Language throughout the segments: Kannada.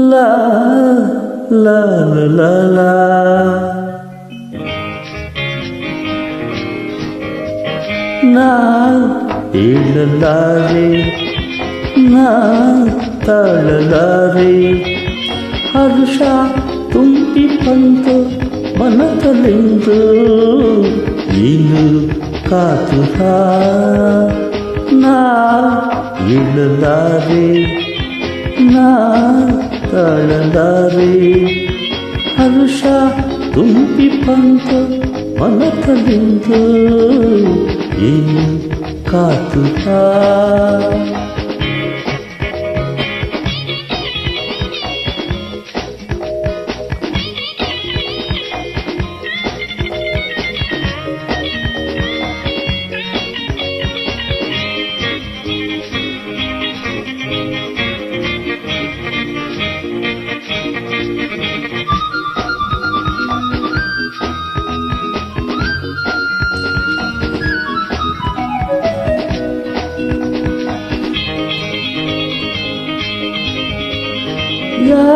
ಲಾ ಲಾ ಲಾ ಲಾ ನಾ ಹೇಳಲಾರೆ ನಾ ತಾಳಲಾರೆ ಹರ್ಷ ತುಂಬಿ ಬಂತು ಮನದಲ್ಲಿಂದು ಏನು ಕಾತುರ ನಾ ಹೇಳಲಾರೆ ನಾ ತಾಳಲಾರೆ ಹರ್ಷ ತುಂಬಿ ಬಂತು ಮನದಲ್ಲಿಂದು ಏನು ಕಾತುರ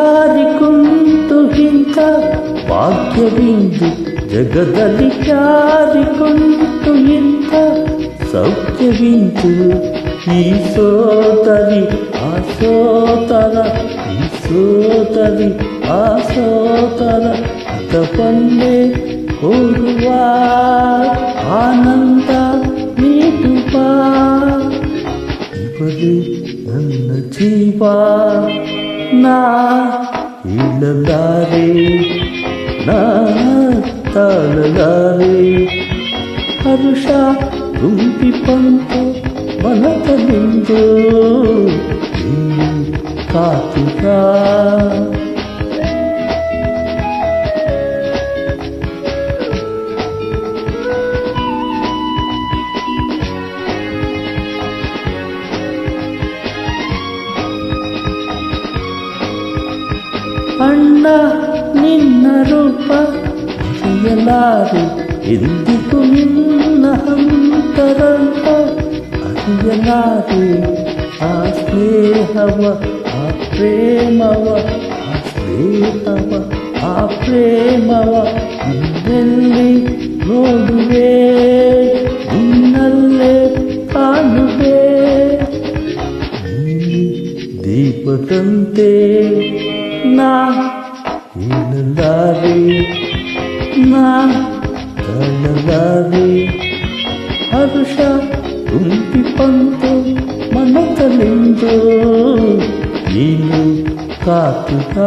ಯಾರಿಗುಂಟು ಇಂಥ ಭಾಗ್ಯವಿಂದು ಜಗದಲ್ಲಿ ಯಾರಿಗುಂಟು ಇಂಥ ಸೌಖ್ಯವಿಂದು ಈ ಸೋದರಿ ಆ ಸೋದರ ಈ ಸೋದರಿ ಆ ಸೋದರ ತಪ್ಪನ್ನೇ ಹೋಗುವ ಆನಂದ ನೀಡುವ ಇವರೇ ನನ್ನ ಜೀವ ನಾ ಹೇಳಲಾರೆ ನಾ ತಾಳಲಾರೆ ಹರ್ಷ ತುಂಬಿ ಬಂತು ಮನದಲ್ಲಿಂದು ಕಾತುರ ಅಣ್ಣ ನಿನ್ನ ರೂಪ ಅರಿಯಲಾರೆ ಎಂದಿಗೂ ನಿನ್ನ ಅಂತರಂಗ ಅರಿಯಲಾರೆ ಆ ಸ್ನೇಹವ ಆ ಪ್ರೇಮವ ಆ ಸ್ನೇಹವ ಆ ಪ್ರೇಮವ ನಿನ್ನಲ್ಲಿ ನೋಡುವೆ ನಿನ್ನಲ್ಲೇ ಕಾಣುವೆ ದೀಪದಂತೆ ನಾ ಹೇಳಲಾರೆ ನಾ ತಾಳಲಾರೆ ಹರ್ಷ ತುಂಬಿ ಬಂತು ಮನದಲ್ಲಿಂದು ಏನು ಕಾತುರ